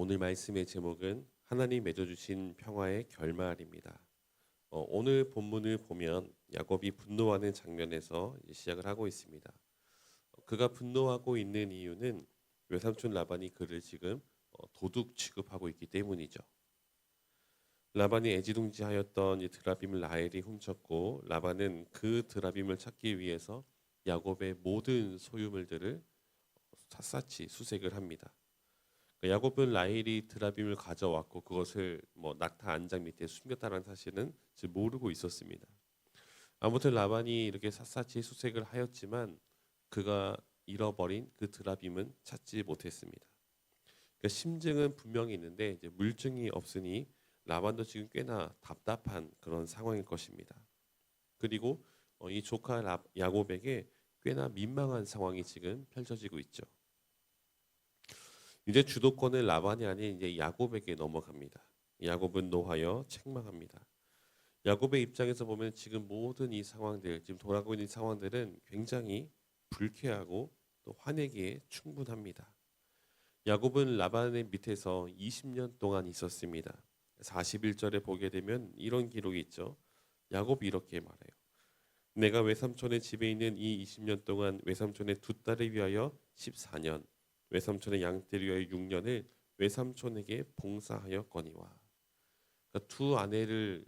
오늘 말씀의 제목은 하나님 맺어주신 평화의 결말입니다. 오늘 본문을 보면 야곱이 분노하는 장면에서 이제 시작을 하고 있습니다. 그가 분노하고 있는 이유는 외삼촌 라반이 그를 지금 도둑 취급하고 있기 때문이죠. 라반이 애지중지하였던 이 드라빔을 라헬이 훔쳤고, 라반은 그 드라빔을 찾기 위해서 야곱의 모든 소유물들을 샅샅이 수색을 합니다. 야곱은 라헬이 드라빔을 가져왔고 그것을 낙타 안장 밑에 숨겼다는 사실은 지금 모르고 있었습니다. 아무튼 라반이 이렇게 샅샅이 수색을 하였지만 그가 잃어버린 그 드라빔은 찾지 못했습니다. 그러니까 심증은 분명히 있는데 이제 물증이 없으니 라반도 지금 꽤나 답답한 그런 상황일 것입니다. 그리고 이 조카 야곱에게 꽤나 민망한 상황이 지금 펼쳐지고 있죠. 이제 주도권은 라반이 아닌 이제 야곱에게 넘어갑니다. 야곱은 노하여 책망합니다. 야곱의 입장에서 보면 지금 모든 이 상황들, 지금 돌아가고 있는 상황들은 굉장히 불쾌하고 또 화내기에 충분합니다. 야곱은 라반의 밑에서 20년 동안 있었습니다. 41절에 보게 되면 이런 기록이 있죠. 야곱이 이렇게 말해요. 내가 외삼촌의 집에 있는 이 20년 동안 외삼촌의 두 딸을 위하여 14년, 외삼촌의 양떼를 위하여 6년을 외삼촌에게 봉사하였거니와. 그러니까 두 아내를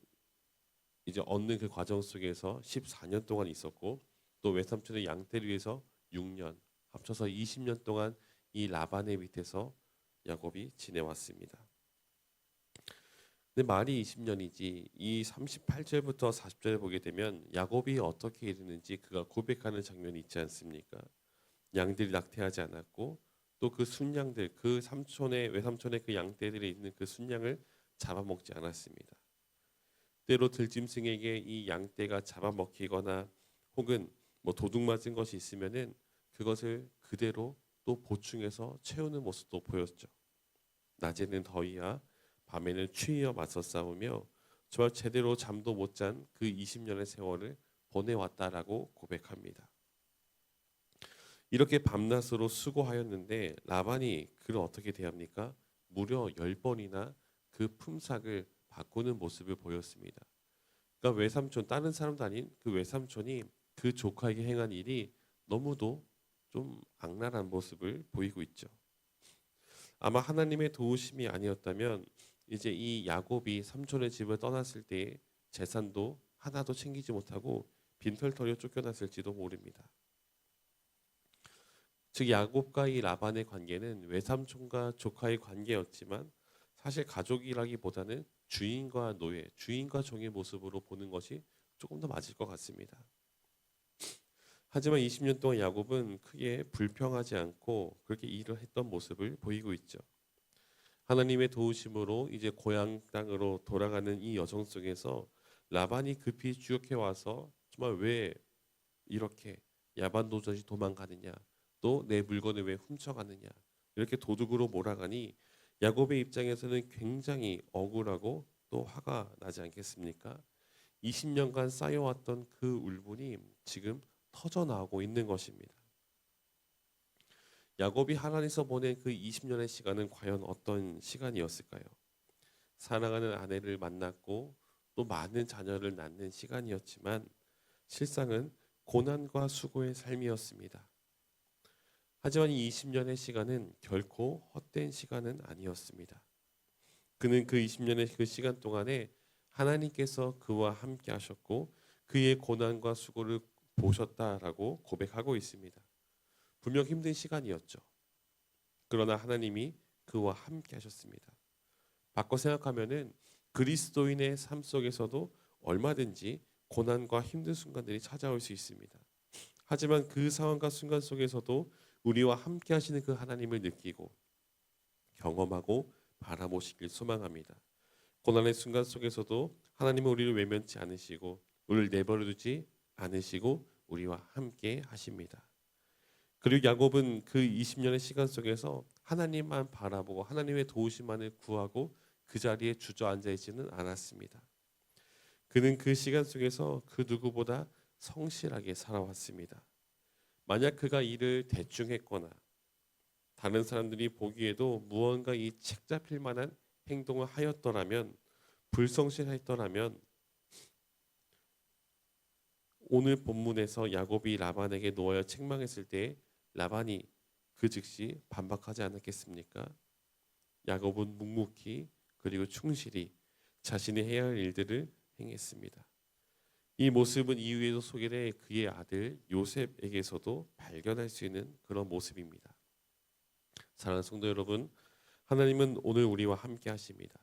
이제 얻는 그 과정 속에서 14년 동안 있었고, 또 외삼촌의 양떼를 위해서 6년, 합쳐서 20년 동안 이 라반의 밑에서 야곱이 지내왔습니다. 근데 말이 20년이지 이 38절부터 40절에 보게 되면 야곱이 어떻게 이르는지 그가 고백하는 장면이 있지 않습니까? 양들이 낙태하지 않았고 또 그 순양들, 그 외삼촌의 그 양떼들이 있는 그 순양을 잡아먹지 않았습니다. 때로 들짐승에게 이 양떼가 잡아먹히거나 혹은 도둑 맞은 것이 있으면은 그것을 그대로 또 보충해서 채우는 모습도 보였죠. 낮에는 더위야 밤에는 추위와 맞서 싸우며 정말 제대로 잠도 못 잔 그 20년의 세월을 보내왔다라고 고백합니다. 이렇게 밤낮으로 수고하였는데 라반이 그를 어떻게 대합니까? 무려 10번이나 그 품삯을 바꾸는 모습을 보였습니다. 그러니까 외삼촌, 다른 사람도 아닌 그 외삼촌이 그 조카에게 행한 일이 너무도 좀 악랄한 모습을 보이고 있죠. 아마 하나님의 도우심이 아니었다면 이제 이 야곱이 삼촌의 집을 떠났을 때 재산도 하나도 챙기지 못하고 빈털터리로 쫓겨났을지도 모릅니다. 즉 야곱과 이 라반의 관계는 외삼촌과 조카의 관계였지만 사실 가족이라기보다는 주인과 노예, 주인과 종의 모습으로 보는 것이 조금 더 맞을 것 같습니다. 하지만 20년 동안 야곱은 크게 불평하지 않고 그렇게 일을 했던 모습을 보이고 있죠. 하나님의 도우심으로 이제 고향 땅으로 돌아가는 이 여정 속에서 라반이 급히 추격해 와서 정말 왜 이렇게 야반도적이 도망가느냐, 또 내 물건을 왜 훔쳐가느냐, 이렇게 도둑으로 몰아가니 야곱의 입장에서는 굉장히 억울하고 또 화가 나지 않겠습니까? 20년간 쌓여왔던 그 울분이 지금 터져 나오고 있는 것입니다. 야곱이 하란에서 보낸 그 20년의 시간은 과연 어떤 시간이었을까요? 사랑하는 아내를 만났고 또 많은 자녀를 낳는 시간이었지만 실상은 고난과 수고의 삶이었습니다. 하지만 이 20년의 시간은 결코 헛된 시간은 아니었습니다. 그는 그 20년의 그 시간 동안에 하나님께서 그와 함께 하셨고 그의 고난과 수고를 보셨다라고 고백하고 있습니다. 분명 힘든 시간이었죠. 그러나 하나님이 그와 함께 하셨습니다. 바꿔 생각하면은 그리스도인의 삶 속에서도 얼마든지 고난과 힘든 순간들이 찾아올 수 있습니다. 하지만 그 상황과 순간 속에서도 우리와 함께 하시는 그 하나님을 느끼고 경험하고 바라보시길 소망합니다. 고난의 순간 속에서도 하나님은 우리를 외면치 않으시고 우리를 내버려 두지 않으시고 우리와 함께 하십니다. 그리고 야곱은 그 20년의 시간 속에서 하나님만 바라보고 하나님의 도우심만을 구하고 그 자리에 주저앉아 있지는 않았습니다. 그는 그 시간 속에서 그 누구보다 성실하게 살아왔습니다. 만약 그가 일을 대충 했거나 다른 사람들이 보기에도 무언가 이 책 잡힐 만한 행동을 하였더라면, 불성실했더라면 오늘 본문에서 야곱이 라반에게 놓아여 책망했을 때 라반이 그 즉시 반박하지 않았겠습니까? 야곱은 묵묵히 그리고 충실히 자신이 해야 할 일들을 행했습니다. 이 모습은 이후에도 소개된 그의 아들 요셉에게서도 발견할 수 있는 그런 모습입니다. 사랑하는 성도 여러분, 하나님은 오늘 우리와 함께 하십니다.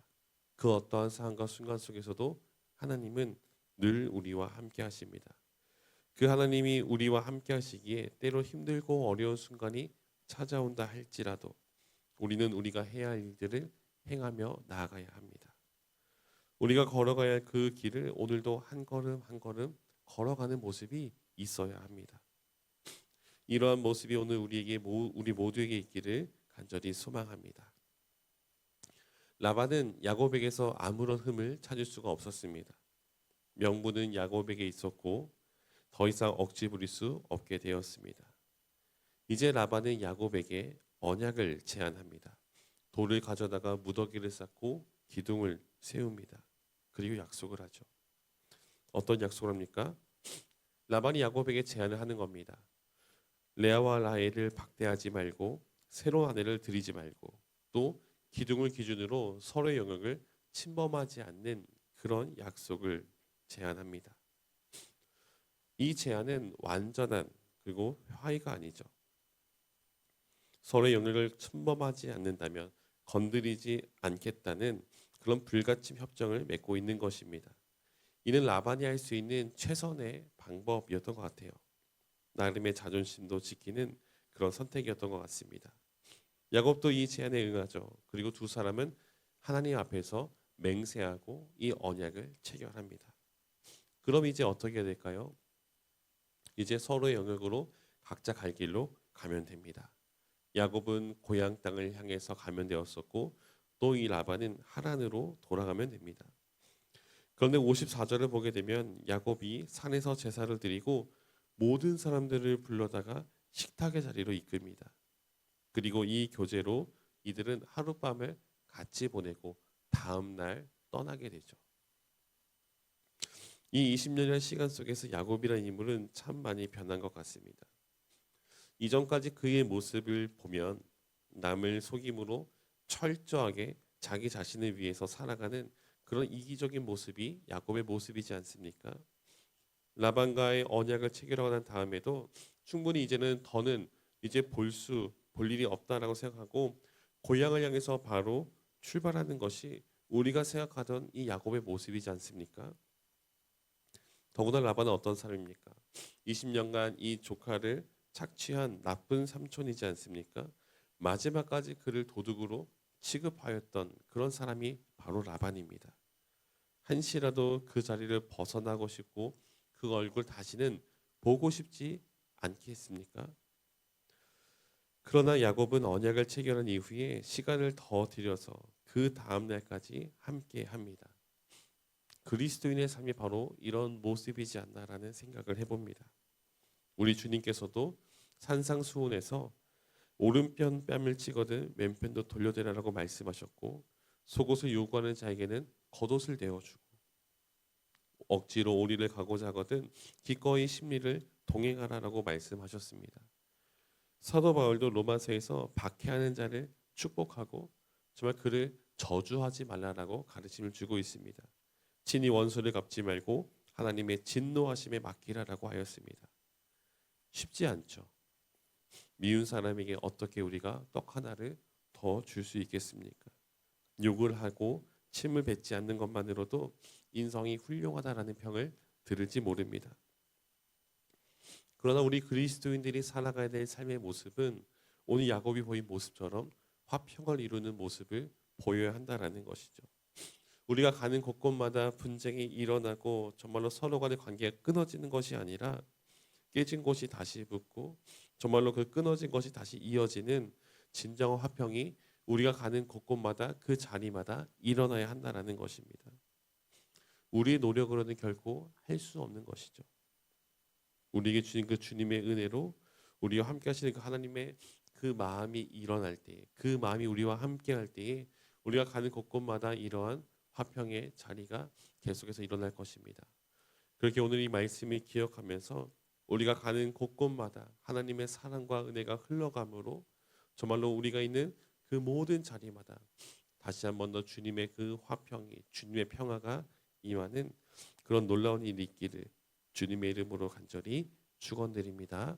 그 어떠한 상황과 순간 속에서도 하나님은 늘 우리와 함께 하십니다. 그 하나님이 우리와 함께 하시기에 때로 힘들고 어려운 순간이 찾아온다 할지라도 우리는 우리가 해야 할 일들을 행하며 나아가야 합니다. 우리가 걸어가야 할 그 길을 오늘도 한 걸음 한 걸음 걸어가는 모습이 있어야 합니다. 이러한 모습이 오늘 우리 모두에게 있기를 간절히 소망합니다. 라반은 야곱에게서 아무런 흠을 찾을 수가 없었습니다. 명분은 야곱에게 있었고 더 이상 억지 부릴 수 없게 되었습니다. 이제 라반은 야곱에게 언약을 제안합니다. 돌을 가져다가 무더기를 쌓고 기둥을 세웁니다. 그리고 약속을 하죠. 어떤 약속을 합니까? 라반이 야곱에게 제안을 하는 겁니다. 레아와 라헬을 박대하지 말고 새로운 아내를 들이지 말고 또 기둥을 기준으로 서로의 영역을 침범하지 않는 그런 약속을 제안합니다. 이 제안은 완전한 그리고 화해가 아니죠. 서로의 영역을 침범하지 않는다면 건드리지 않겠다는 그런 불가침 협정을 맺고 있는 것입니다. 이는 라반이 할 수 있는 최선의 방법이었던 것 같아요. 나름의 자존심도 지키는 그런 선택이었던 것 같습니다. 야곱도 이 제안에 응하죠. 그리고 두 사람은 하나님 앞에서 맹세하고 이 언약을 체결합니다. 그럼 이제 어떻게 해야 될까요? 이제 서로의 영역으로 각자 갈 길로 가면 됩니다. 야곱은 고향 땅을 향해서 가면 되었었고 또 이 라반은 하란으로 돌아가면 됩니다. 그런데 54절을 보게 되면 야곱이 산에서 제사를 드리고 모든 사람들을 불러다가 식탁의 자리로 이끕니다. 그리고 이 교제로 이들은 하룻밤을 같이 보내고 다음 날 떠나게 되죠. 이 20년의 시간 속에서 야곱이라는 인물은 참 많이 변한 것 같습니다. 이전까지 그의 모습을 보면 남을 속임으로 철저하게 자기 자신을 위해서 살아가는 그런 이기적인 모습이 야곱의 모습이지 않습니까? 라반과의 언약을 체결하고 난 다음에도 충분히 이제는 더는 이제 볼 일이 없다라고 생각하고 고향을 향해서 바로 출발하는 것이 우리가 생각하던 이 야곱의 모습이지 않습니까? 더구나 라반은 어떤 사람입니까? 20년간 이 조카를 착취한 나쁜 삼촌이지 않습니까? 마지막까지 그를 도둑으로 취급하였던 그런 사람이 바로 라반입니다. 한시라도 그 자리를 벗어나고 싶고 그 얼굴 다시는 보고 싶지 않겠습니까? 그러나 야곱은 언약을 체결한 이후에 시간을 더 들여서 그 다음 날까지 함께 합니다. 그리스도인의 삶이 바로 이런 모습이지 않나라는 생각을 해봅니다. 우리 주님께서도 산상수훈에서 오른편 뺨을 치거든 왼편도 돌려대라라고 말씀하셨고 속옷을 요구하는 자에게는 겉옷을 내어주고 억지로 오리를 가고자 하거든 기꺼이 심리를 동행하라라고 말씀하셨습니다. 사도 바울도 로마서에서 박해하는 자를 축복하고 정말 그를 저주하지 말라라고 가르침을 주고 있습니다. 친히 원수를 갚지 말고 하나님의 진노하심에 맡기라라고 하였습니다. 쉽지 않죠. 미운 사람에게 어떻게 우리가 떡 하나를 더 줄 수 있겠습니까? 욕을 하고 침을 뱉지 않는 것만으로도 인성이 훌륭하다라는 평을 들을지 모릅니다. 그러나 우리 그리스도인들이 살아가야 될 삶의 모습은 오늘 야곱이 보인 모습처럼 화평을 이루는 모습을 보여야 한다라는 것이죠. 우리가 가는 곳곳마다 분쟁이 일어나고 정말로 서로 간의 관계가 끊어지는 것이 아니라 깨진 곳이 다시 붙고 정말로 그 끊어진 것이 다시 이어지는 진정한 화평이 우리가 가는 곳곳마다 그 자리마다 일어나야 한다라는 것입니다. 우리의 노력으로는 결코 할 수 없는 것이죠. 우리에게 주신 그 주님의 은혜로 우리와 함께 하시는 그 하나님의 그 마음이 일어날 때, 그 마음이 우리와 함께할 때에 우리가 가는 곳곳마다 이러한 화평의 자리가 계속해서 일어날 것입니다. 그렇게 오늘 이 말씀을 기억하면서 우리가 가는 곳곳마다 하나님의 사랑과 은혜가 흘러감으로 정말로 우리가 있는 그 모든 자리마다 다시 한 번 더 주님의 그 화평이, 주님의 평화가 임하는 그런 놀라운 일이 있기를 주님의 이름으로 간절히 축원드립니다.